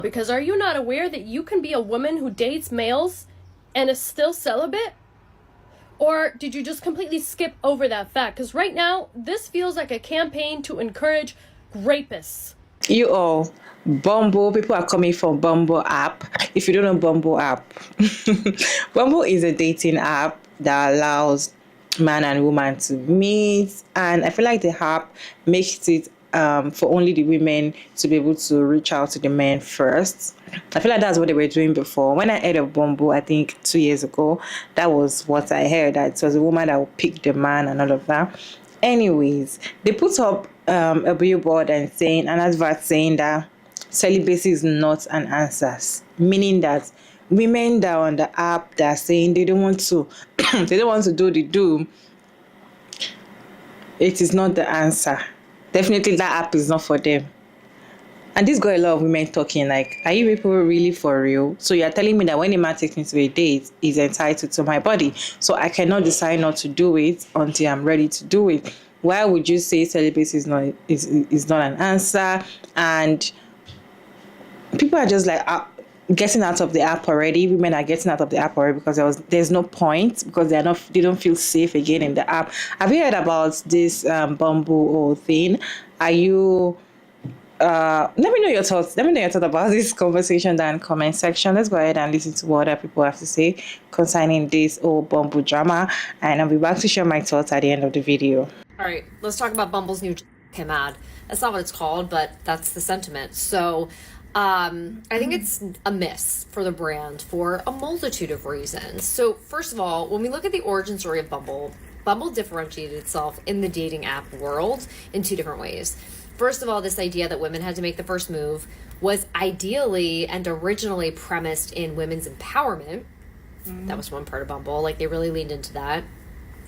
Because are you not aware that you can be a woman who dates males and is still celibate? Or did you just completely skip over that fact? Because right now, this feels like a campaign to encourage rapists. You all, Bumble, people are coming from Bumble app. If you don't know Bumble app, Bumble is a dating app that allows man and woman to meet. And I feel like the app makes it for only the women to be able to reach out to the men first. I feel like that's what they were doing before. When I heard of Bumble, I think 2 years ago, that was what I heard, that it was a woman that would pick the man and all of that. Anyways, they put up a billboard and saying an advert saying that celibacy is not an answer, meaning that women that are on the app that are saying they don't want to they don't want to do the do, it is not the answer. Definitely that app is not for them. And this got a lot of women talking like, are you people really for real? So you're telling me that when a man takes me to a date, he's entitled to my body. So I cannot decide not to do it until I'm ready to do it. Why would you say celibacy is not an answer? And people are just like getting out of the app already. Women are getting out of the app already because there's no point, because they don't feel safe again in the app. Have you heard about this Bumble thing? Are you let me know your thoughts. Let me know your thoughts about this conversation down in the comment section. Let's go ahead and listen to what other people have to say concerning this old Bumble drama, and I'll be back to share my thoughts at the end of the video. All right, let's talk about Bumble's new came ad. That's not what it's called, but that's the sentiment. So I think it's a miss for the brand for a multitude of reasons. So first of all, when we look at the origin story of Bumble differentiated itself in the dating app world in two different ways. First of all, this idea that women had to make the first move was ideally and originally premised in women's empowerment. Mm-hmm. That was one part of Bumble. Like, they really leaned into that.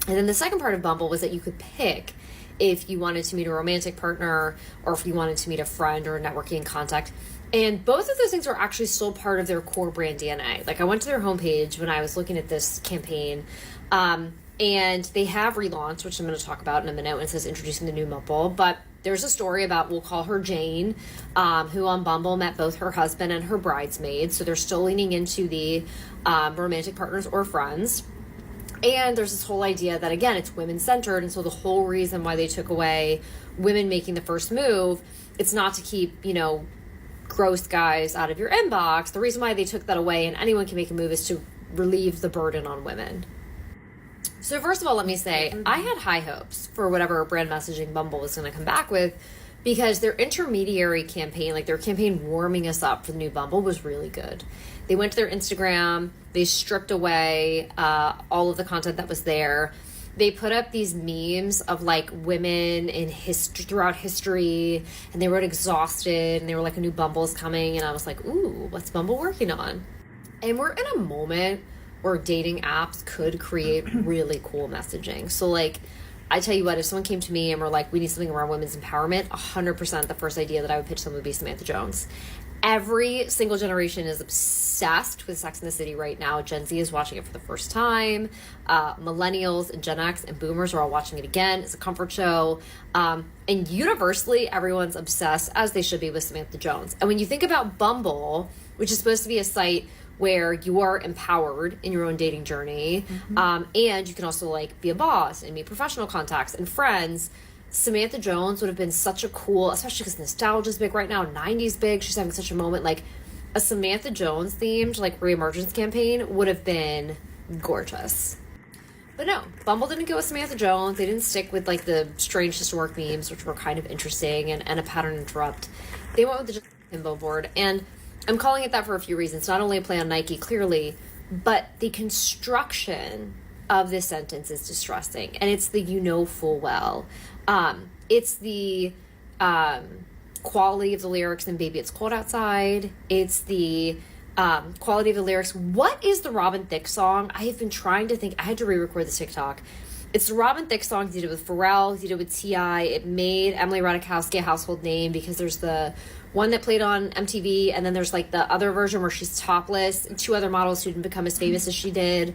And then the second part of Bumble was that you could pick if you wanted to meet a romantic partner or if you wanted to meet a friend or a networking contact. And both of those things are actually still part of their core brand DNA. Like, I went to their homepage when I was looking at this campaign, and they have relaunched, which I'm going to talk about in a minute when it says introducing the new Bumble. But there's a story about, we'll call her Jane, who on Bumble met both her husband and her bridesmaid. So they're still leaning into the romantic partners or friends. And there's this whole idea that, again, it's women-centered. And so the whole reason why they took away women making the first move, it's not to keep, gross guys out of your inbox. The reason why they took that away and anyone can make a move is to relieve the burden on women. So first of all, let me say, I had high hopes for whatever brand messaging Bumble was going to come back with, because their intermediary campaign, like their campaign warming us up for the new Bumble, was really good. They went to their Instagram, they stripped away all of the content that was there. They put up these memes of like women in throughout history, and they wrote exhausted, and they were like, a new Bumble is coming, and I was like, ooh, what's Bumble working on? And we're in a moment where dating apps could create really cool messaging. So like, I tell you what, if someone came to me and were like, we need something around women's empowerment, 100% the first idea that I would pitch them would be Samantha Jones. Every single generation is obsessed with Sex and the City right now. Gen Z is watching it for the first time. Millennials and Gen X and Boomers are all watching it again. It's a comfort show. And universally, everyone's obsessed, as they should be, with Samantha Jones. And when you think about Bumble, which is supposed to be a site where you are empowered in your own dating journey, and you can also like be a boss and meet professional contacts and friends, Samantha Jones would have been such a cool, especially because nostalgia is big right now, 90s big, she's having such a moment, like a Samantha Jones themed like reemergence campaign would have been gorgeous. But no, Bumble didn't go with Samantha Jones. They didn't stick with like the strange historic memes, which were kind of interesting, and a pattern interrupt. They went with the just billboard, and I'm calling it that for a few reasons. Not only a play on Nike, clearly, but the construction of this sentence is distressing. And it's the full well. It's the quality of the lyrics in Baby It's Cold Outside. It's the quality of the lyrics. What is the Robin Thicke song? I have been trying to think. I had to re-record this TikTok. It's the Robin Thicke song. He did it with Pharrell. He did it with T.I. It made Emily Ratajkowski a household name because there's the one that played on MTV, and then there's like the other version where she's topless, and two other models who didn't become as famous as she did.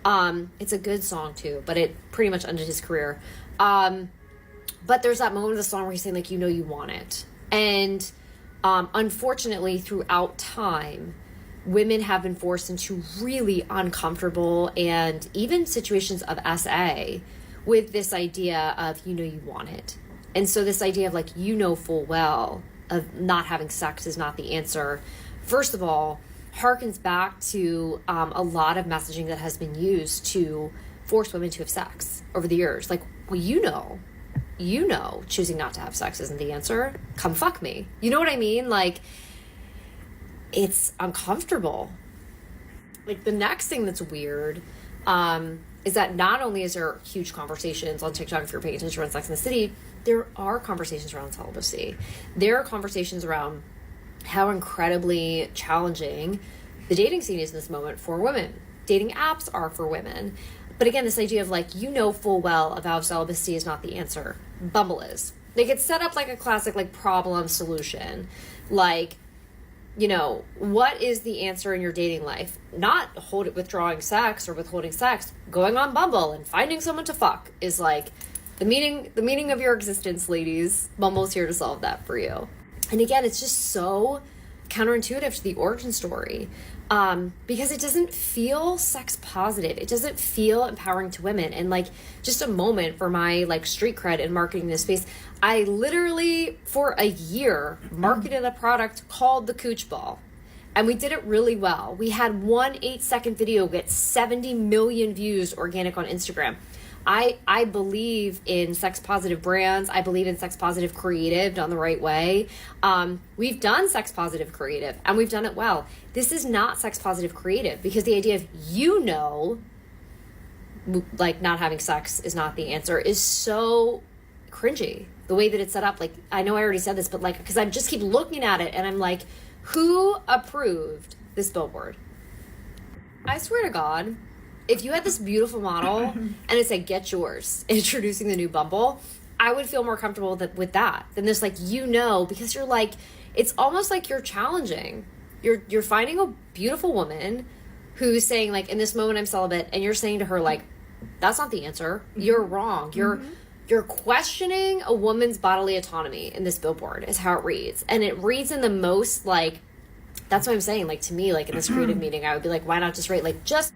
It's a good song too, but it pretty much ended his career. But there's that moment of the song where he's saying like, you want it. And Unfortunately, throughout time, women have been forced into really uncomfortable and even situations of SA with this idea of, you want it. And so this idea of like, full well of not having sex is not the answer. First of all, harkens back to a lot of messaging that has been used to force women to have sex over the years. Like, well, choosing not to have sex isn't the answer. Come fuck me. You know what I mean? Like, it's uncomfortable. Like, the next thing that's weird is that not only is there huge conversations on TikTok, if you're paying attention around Sex in the City, there are conversations around celibacy. There are conversations around how incredibly challenging the dating scene is in this moment for women. Dating apps are for women. But again, this idea of like, full well of how celibacy is not the answer. Bumble is. Like, it's set up like a classic like problem solution. Like, what is the answer in your dating life? Not withdrawing sex or withholding sex. Going on Bumble and finding someone to fuck is like the meaning of your existence, ladies. Bumble's here to solve that for you. And again, it's just so counterintuitive to the origin story because it doesn't feel sex positive. It doesn't feel empowering to women. And like, just a moment for my like street cred in marketing this space, I literally for a year marketed a product called the Cooch Ball. And we did it really well. We had 1 8-second video get 70 million views organic on Instagram. I believe in sex positive brands. I believe in sex positive creative done the right way. We've done sex positive creative and we've done it well. This is not sex positive creative because the idea of, like not having sex is not the answer is so cringy. The way that it's set up, like, I know I already said this, but like, because I just keep looking at it and I'm like, who approved this billboard? I swear to God, if you had this beautiful model and it said, get yours, introducing the new Bumble, I would feel more comfortable with that than this, like, because you're like, it's almost like you're challenging. You're finding a beautiful woman who's saying, like, in this moment, I'm celibate. And you're saying to her, like, that's not the answer. You're wrong. You're questioning a woman's bodily autonomy in this billboard is how it reads. And it reads in the most, like, that's what I'm saying. Like, to me, like, in this creative meeting, I would be like, why not just write, like, just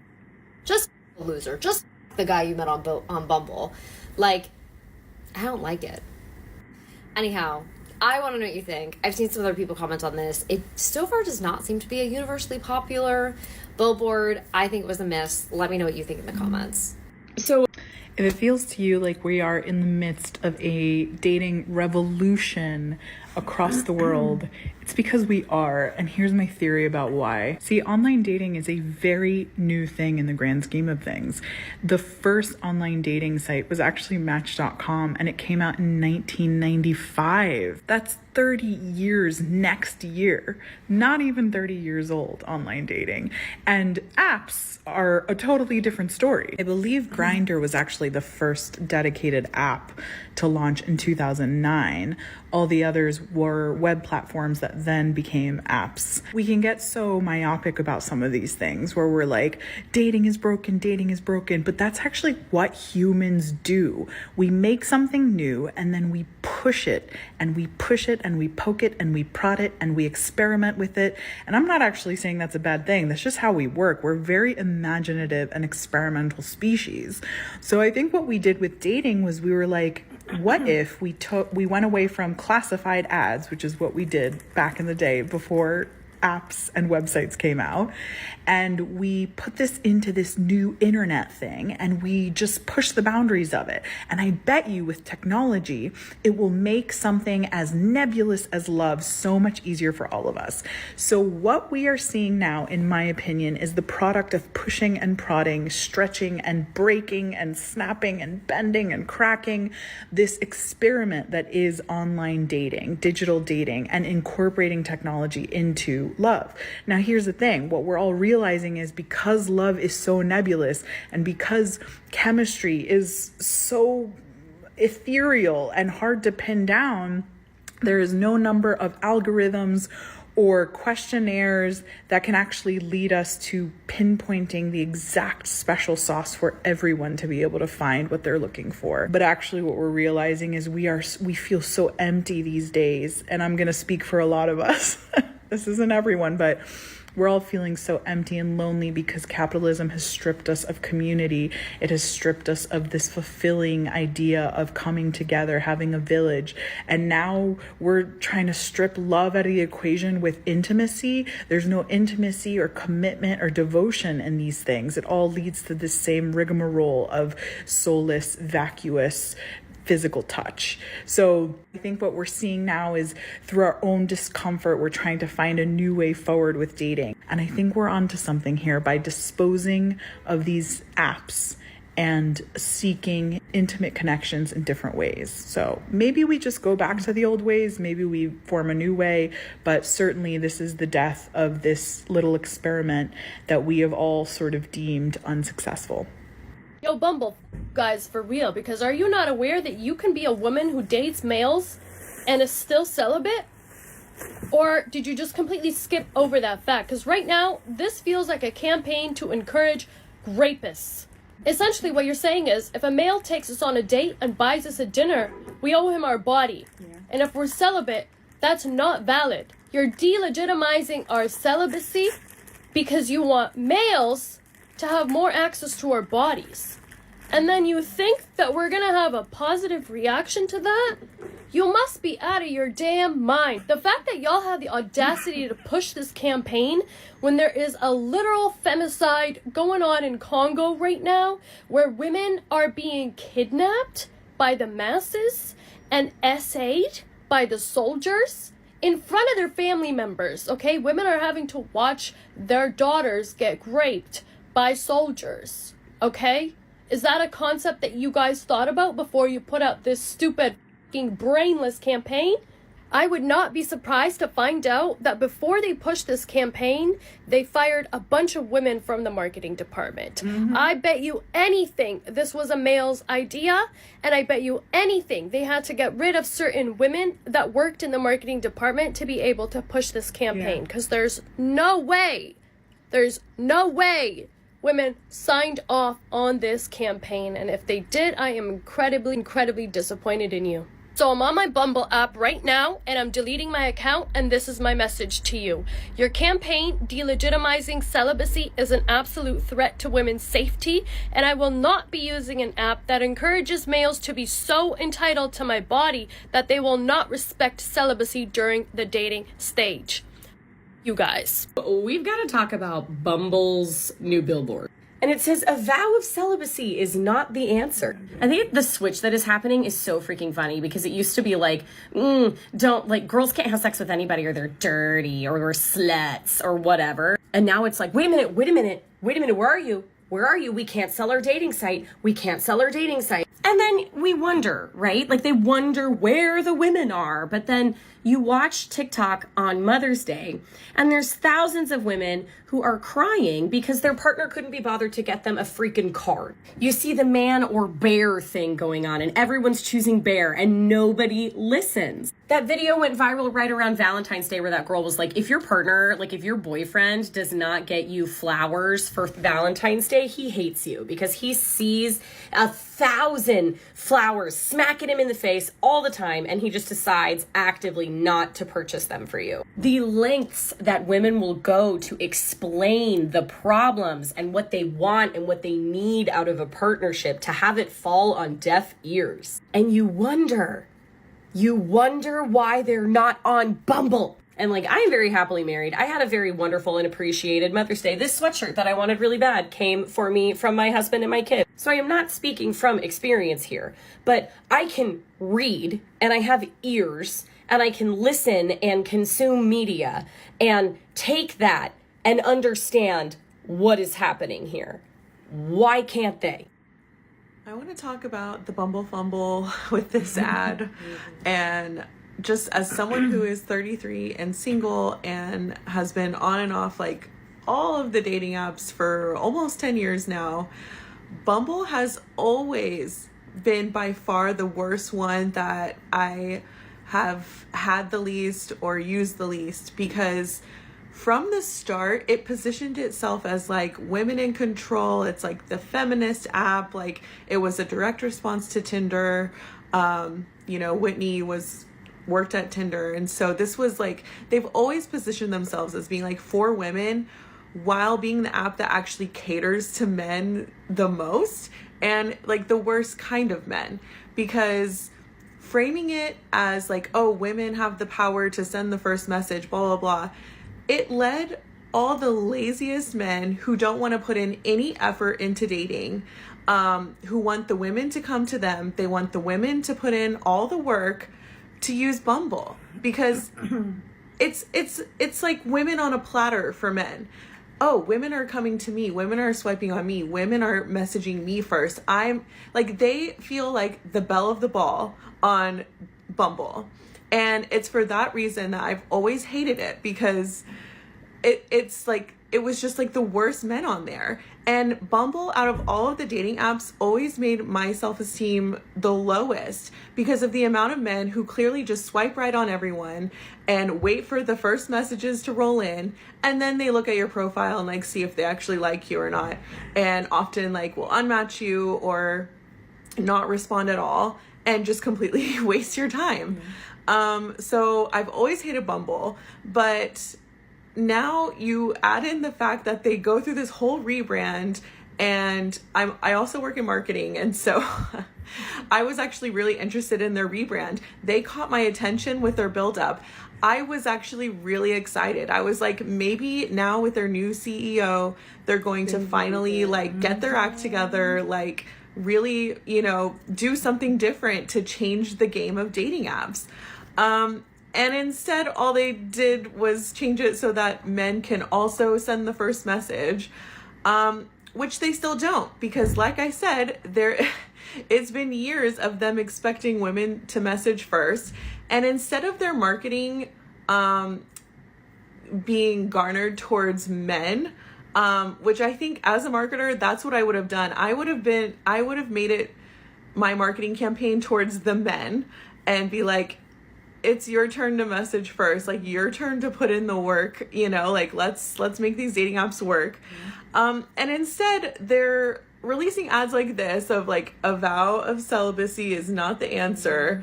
a loser, just the guy you met on Bumble. Like, I don't like it. Anyhow, I want to know what you think. I've seen some other people comment on this. It so far does not seem to be a universally popular billboard. I think it was a miss. Let me know what you think in the comments. So if it feels to you like we are in the midst of a dating revolution across the world, it's because we are, and here's my theory about why. See, online dating is a very new thing in the grand scheme of things. The first online dating site was actually Match.com, and it came out in 1995. That's 30 years next year. Not even 30 years old, online dating. And apps are a totally different story. I believe Grindr was actually the first dedicated app to launch in 2009. All the others were web platforms that then became apps. We can get so myopic about some of these things where we're like, dating is broken, but that's actually what humans do. We make something new and then we push it and we push it and we poke it and we prod it and we experiment with it. And I'm not actually saying that's a bad thing. That's just how we work. We're very imaginative and experimental species. So I think what we did with dating was we were like, what if we went away from classified ads, which is what we did back in the day before apps and websites came out, and we put this into this new internet thing and we just push the boundaries of it. And I bet you with technology, it will make something as nebulous as love so much easier for all of us. So what we are seeing now, in my opinion, is the product of pushing and prodding, stretching and breaking and snapping and bending and cracking this experiment that is online dating, digital dating, and incorporating technology into love. Now, here's the thing. What we're all realizing is because love is so nebulous and because chemistry is so ethereal and hard to pin down, there is no number of algorithms or questionnaires that can actually lead us to pinpointing the exact special sauce for everyone to be able to find what they're looking for. But actually what we're realizing is we feel so empty these days, and I'm going to speak for a lot of us. This isn't everyone, but we're all feeling so empty and lonely because capitalism has stripped us of community. It has stripped us of this fulfilling idea of coming together, having a village. And now we're trying to strip love out of the equation with intimacy. There's no intimacy or commitment or devotion in these things. It all leads to this same rigmarole of soulless, vacuous, physical touch. So I think what we're seeing now is through our own discomfort, we're trying to find a new way forward with dating. And I think we're onto something here by disposing of these apps and seeking intimate connections in different ways. So maybe we just go back to the old ways, maybe we form a new way, but certainly this is the death of this little experiment that we have all sort of deemed unsuccessful. Yo, Bumble, guys, for real, because are you not aware that you can be a woman who dates males and is still celibate? Or did you just completely skip over that fact? Because right now, this feels like a campaign to encourage rapists. Essentially, what you're saying is, if a male takes us on a date and buys us a dinner, we owe him our body. Yeah. And if we're celibate, that's not valid. You're delegitimizing our celibacy because you want males to have more access to our bodies. And then you think that we're gonna have a positive reaction to that? You must be out of your damn mind. The fact that y'all have the audacity to push this campaign when there is a literal femicide going on in Congo right now, where women are being kidnapped by the masses and essayed by the soldiers in front of their family members, okay? Women are having to watch their daughters get raped by soldiers, okay? Is that a concept that you guys thought about before you put out this stupid fucking brainless campaign? I would not be surprised to find out that before they pushed this campaign, they fired a bunch of women from the marketing department. Mm-hmm. I bet you anything this was a male's idea, and I bet you anything they had to get rid of certain women that worked in the marketing department to be able to push this campaign, because there's no way women signed off on this campaign, and if they did, I am incredibly disappointed in you. So I'm on my Bumble app right now, and I'm deleting my account, and this is my message to you. Your campaign delegitimizing celibacy is an absolute threat to women's safety, and I will not be using an app that encourages males to be so entitled to my body that they will not respect celibacy during the dating stage. You guys. We've got to talk about Bumble's new billboard. And it says, a vow of celibacy is not the answer. I think the switch that is happening is so freaking funny, because it used to be like, girls can't have sex with anybody, or they're dirty, or we're sluts, or whatever. And now it's like, wait a minute, where are you? We can't sell our dating site. And then we wonder, right? Like, they wonder where the women are. But then you watch TikTok on Mother's Day, and there's thousands of women who are crying because their partner couldn't be bothered to get them a freaking card. You see the man or bear thing going on, and everyone's choosing bear, and nobody listens. That video went viral right around Valentine's Day, where that girl was like, if your partner, if your boyfriend does not get you flowers for Valentine's Day, he hates you, because he sees 1,000 flowers smacking him in the face all the time, and he just decides actively not to purchase them for you. The lengths that women will go to explain the problems and what they want and what they need out of a partnership, to have it fall on deaf ears. And you wonder why they're not on Bumble. And I am very happily married. I had a very wonderful and appreciated Mother's Day. This sweatshirt that I wanted really bad came for me from my husband and my kid. So I am not speaking from experience here, but I can read, and I have ears, and I can listen and consume media and take that and understand what is happening here. Why can't they? I want to talk about the Bumble Fumble with this ad. And just as someone who is 33 and single and has been on and off all of the dating apps for almost 10 years now, Bumble has always been by far the worst one that I have had the least or used the least, because from the start it positioned itself as like women in control. It's like the feminist app. Like, it was a direct response to Tinder. Whitney worked at Tinder, and so this was like, they've always positioned themselves as being like for women, while being the app that actually caters to men the most, and like the worst kind of men, because framing it as like, oh, women have the power to send the first message, blah blah blah, it led all the laziest men who don't want to put in any effort into dating, who want the women to come to them. They want the women to put in all the work to use Bumble, because it's like women on a platter for men. Oh, women are coming to me. Women are swiping on me. Women are messaging me first. I'm like, they feel like the belle of the ball on Bumble. And it's for that reason that I've always hated it, because it's like, it was just like the worst men on there. And Bumble, out of all of the dating apps, always made my self-esteem the lowest, because of the amount of men who clearly just swipe right on everyone and wait for the first messages to roll in, and then they look at your profile and like see if they actually like you or not, and often like will unmatch you or not respond at all and just completely waste your time. So I've always hated Bumble, but now you add in the fact that they go through this whole rebrand, and I also work in marketing, and so I was actually really interested in their rebrand. They caught my attention with their build-up. I was actually really excited. I was like, maybe now with their new CEO, they're going to finally like get their act together, like really, do something different to change the game of dating apps. And instead, all they did was change it so that men can also send the first message, which they still don't, because like I said, it's been years of them expecting women to message first. And instead of their marketing being garnered towards men, which I think as a marketer, that's what I would have done. I would have made it my marketing campaign towards the men and be like, it's your turn to message first, like your turn to put in the work, like let's make these dating apps work. And instead they're releasing ads like this of like, a vow of celibacy is not the answer.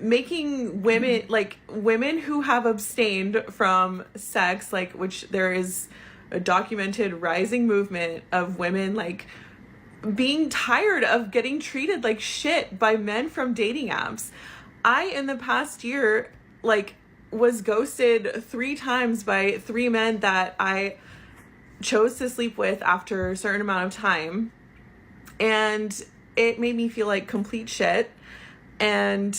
Making women, like women who have abstained from sex, like, which there is a documented rising movement of women like being tired of getting treated like shit by men from dating apps. I, in the past year, like, was ghosted 3 times by 3 men that I chose to sleep with after a certain amount of time. And it made me feel like complete shit. And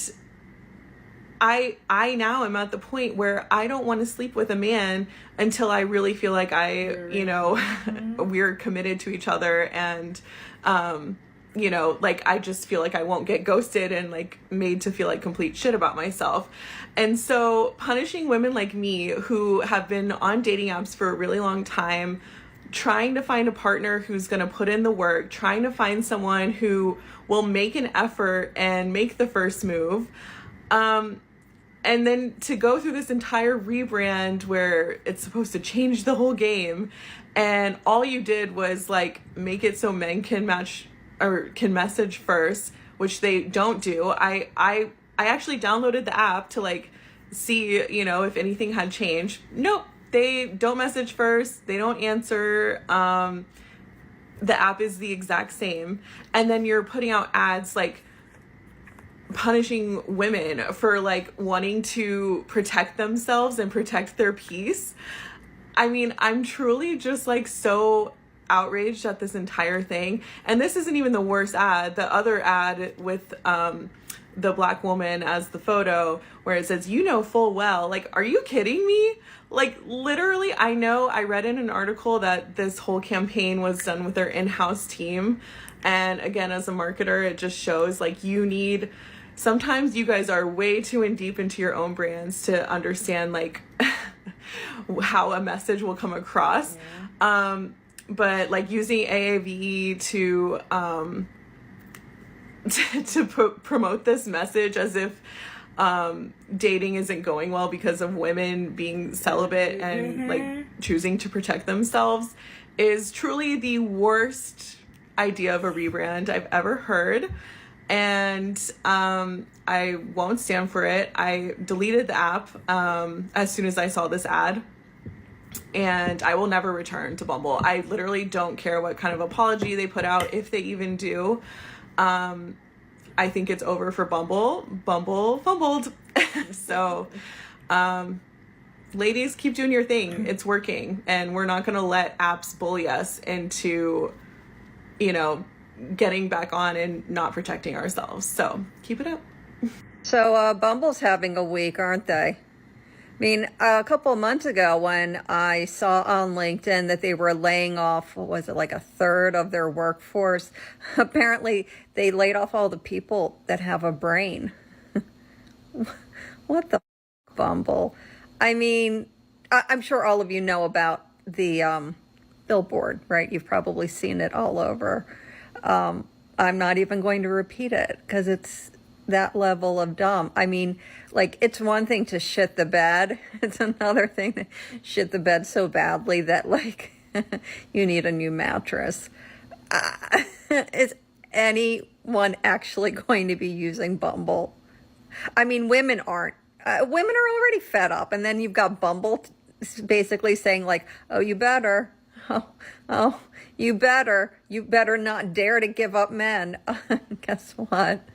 I now am at the point where I don't want to sleep with a man until I really feel like we're committed to each other, and like I just feel like I won't get ghosted and like made to feel like complete shit about myself. And so punishing women like me who have been on dating apps for a really long time, trying to find a partner who's going to put in the work, trying to find someone who will make an effort and make the first move. And then to go through this entire rebrand where it's supposed to change the whole game, and all you did was like make it so men can match or can message first, which they don't do. I actually downloaded the app to like see, if anything had changed. Nope, they don't message first. They don't answer. The app is the exact same. And then you're putting out ads like punishing women for like wanting to protect themselves and protect their peace. I mean, I'm truly just like so outraged at this entire thing. And this isn't even the worst ad. The other ad with the black woman as the photo where it says, full well, like, are you kidding me? Like, literally, I read in an article that this whole campaign was done with their in-house team. And again, as a marketer, it just shows like sometimes you guys are way too in deep into your own brands to understand like how a message will come across. Yeah. But like using AAVE to promote this message as if dating isn't going well because of women being celibate and like choosing to protect themselves is truly the worst idea of a rebrand I've ever heard. And I won't stand for it. I deleted the app as soon as I saw this ad. And I will never return to Bumble. I literally don't care what kind of apology they put out, if they even do. I think it's over for Bumble. Bumble fumbled. So, ladies, keep doing your thing. It's working. And we're not going to let apps bully us into, getting back on and not protecting ourselves. So, keep it up. So, Bumble's having a week, aren't they? I mean, a couple of months ago when I saw on LinkedIn that they were laying off, what was it, like a third of their workforce? Apparently, they laid off all the people that have a brain. What the Bumble? I mean, I'm sure all of you know about the billboard, right? You've probably seen it all over. I'm not even going to repeat it because it's that level of dumb. I mean, like, it's one thing to shit the bed. It's another thing to shit the bed so badly that, like, you need a new mattress. Is anyone actually going to be using Bumble? I mean, women aren't. Women are already fed up. And then you've got Bumble basically saying, like, oh, you better. Oh, you better. You better not dare to give up men. Guess what?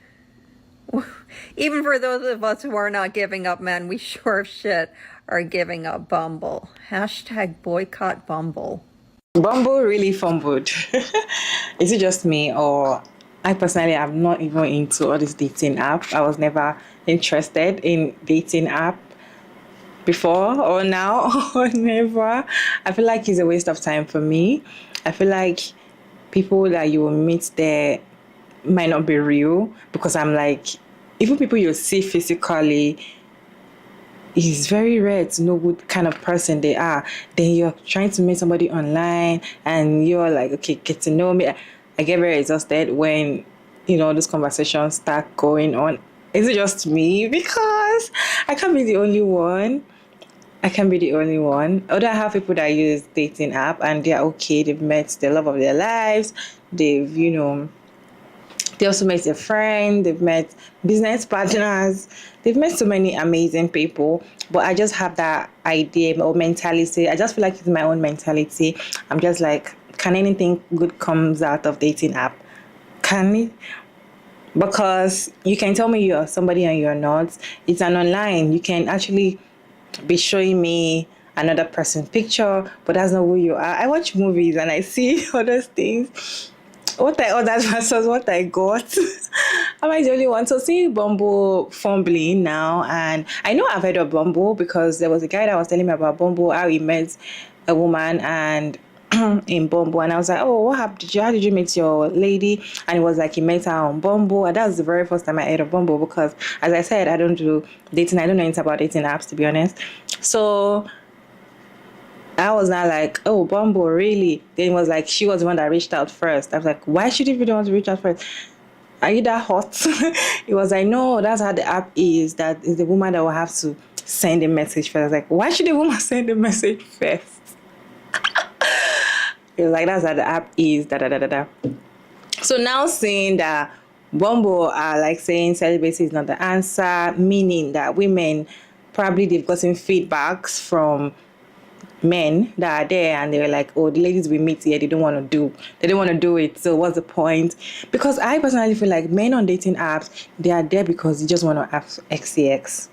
Even for those of us who are not giving up men, we sure as shit are giving up Bumble. Hashtag boycott Bumble. Bumble really fumbled. Is it just me, or I personally am not even into all this dating app? I was never interested in dating app before or now or never. I feel like it's a waste of time for me. I feel like people that you will meet there might not be real, because I'm like, even people you see physically, it's very rare to know what kind of person they are. Then you're trying to meet somebody online and you're like, okay, get to know me. I get very exhausted when, those conversations start going on. Is it just me? Because I can't be the only one. Although I have people that use dating app and they're okay. They've met the love of their lives. They've, they also met a friend, they've met business partners, they've met so many amazing people. But I just have that idea or mentality. I just feel like it's my own mentality. I'm just like, can anything good comes out of dating app? Can it? Because you can tell me you're somebody and you're not. It's an online. You can actually be showing me another person's picture, but that's not who you are. I watch movies and I see other things. What I ordered versus what I got. Am I the only one? So see Bumble fumbling now, and I know I've heard of Bumble because there was a guy that was telling me about Bumble, how he met a woman and in Bumble, and I was like, oh, what happened? How did you meet your lady? And it was like he met her on Bumble, and that was the very first time I heard of Bumble because, as I said, I don't do dating. I don't know anything about dating apps, to be honest. So I was not like, oh, Bumble, really? Then it was like, she was the one that reached out first. I was like, why should you be the one to reach out first? Are you that hot? It was like, no, that's how the app is. That is the woman that will have to send a message first. I was like, why should the woman send a message first? It was like, that's how the app is. So now saying that Bumble are like saying celibacy is not the answer, meaning that women, probably they've gotten feedbacks from men that are there and they're like, oh, the ladies we meet here, they don't want to do it, so what's the point? Because I personally feel like men on dating apps, they are there because they just want to have XCX.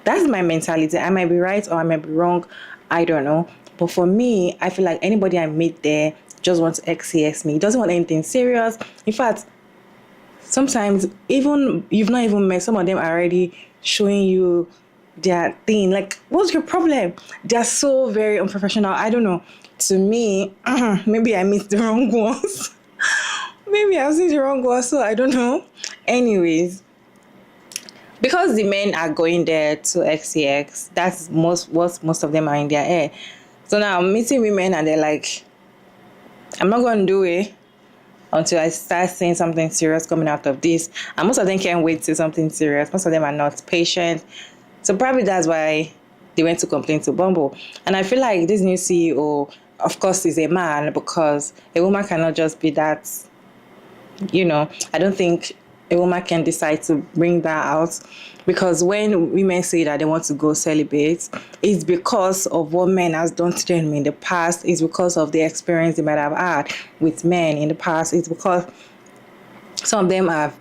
That's my mentality. I might be right or I might be wrong, I don't know, but for me, I feel like anybody I meet there just wants to XCX me. He doesn't want anything serious. In fact, sometimes even you've not even met, some of them are already showing you their thing. Like, what's your problem? They're so very unprofessional. I don't know. To me, maybe I missed the wrong ones. Maybe I've seen the wrong ones, so I don't know. Anyways, because the men are going there to XCX, that's most of them are in their hair. So now I'm meeting women and they're like, I'm not going to do it. until I start seeing something serious coming out of this. And most of them can't wait to see something serious. Most of them are not patient. So probably that's why they went to complain to Bumble. And I feel like this new CEO, of course, is a man, because a woman cannot just be that, I don't think a woman can decide to bring that out, because when women say that they want to go celibate, it's because of what men has done to them in the past. It's because of the experience they might have had with men in the past. It's because some of them have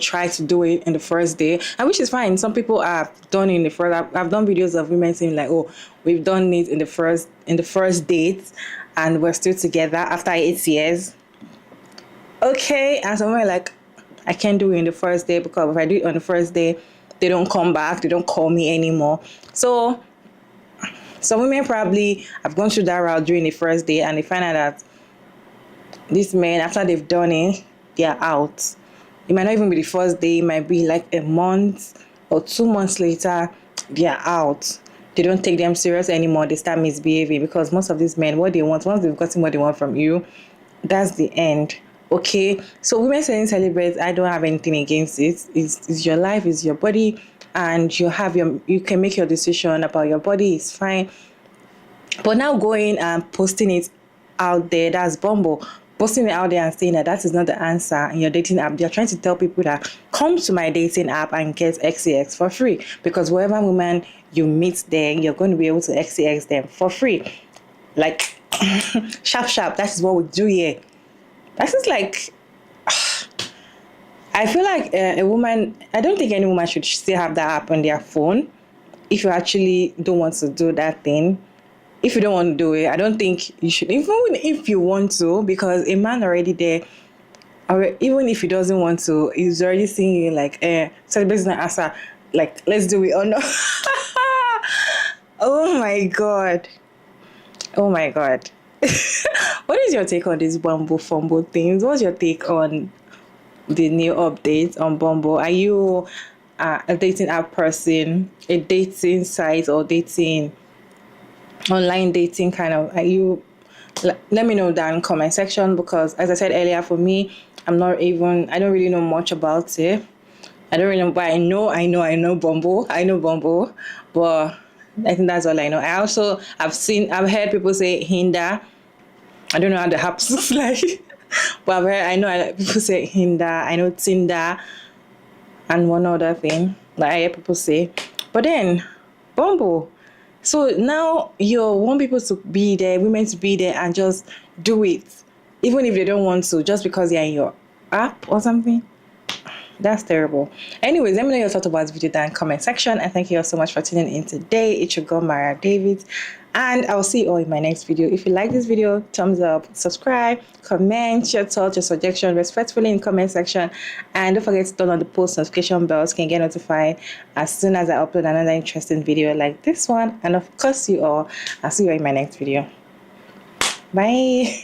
tried to do it in the first day, and which is fine. Some people have done it in the first. I've done videos of women saying like, "Oh, we've done it in the first date, and we're still together after 8 years." Okay, and some women like, I can't do it in the first day, because if I do it on the first day, they don't come back, they don't call me anymore. So some women probably have gone through that route during the first day, and they find out that these men, after they've done it, they are out. It might not even be the first day, it might be like a month or 2 months later, they are out. They don't take them serious anymore. They start misbehaving, because most of these men, what they want, once they've gotten what they want from you, that's the end. Okay, so women saying celebrate, I don't have anything against it. It's your life, it's your body, and you can make your decision about your body. It's fine. But now going and posting it out there, that's Bumble. Posting it out there and saying that is not the answer in your dating app. They're trying to tell people that come to my dating app and get XCX for free, because whatever woman you meet there, you're going to be able to XCX them for free. Like, sharp. That is what we do here. That's just like, I feel like a woman, I don't think any woman should still have that app on their phone if you actually don't want to do that thing. If you don't want to do it, I don't think you should, even if you want to, because a man already there, or even if he doesn't want to, he's already seeing you like, celebrating an answer, like, let's do it or not. Oh my God. What is your take on these Bumble fumble things? What's your take on the new updates on Bumble? Are you a dating app person, a dating site, or dating online dating kind of? Are you? Let me know down in the comment section, because as I said earlier, for me, I don't really know much about it. I don't really know, but I know Bumble. I know Bumble, but I think that's all I know. I've heard people say Hinda. I don't know how the apps looks like, but I know people say Hinda. I know Tinder, and one other thing that I hear people say. But then Bumble. So now you want people to be there, women to be there, and just do it, even if they don't want to, just because they're in your app or something. That's terrible. Anyways, let me know your thoughts about this video down in the comment section. And thank you all so much for tuning in today. It's your girl, Mara David. And I will see you all in my next video. If you like this video, thumbs up, subscribe, comment, your thoughts, your suggestions respectfully in the comment section. And don't forget to turn on the post notification bell so you can get notified as soon as I upload another interesting video like this one. And of course, I'll see you all in my next video. Bye.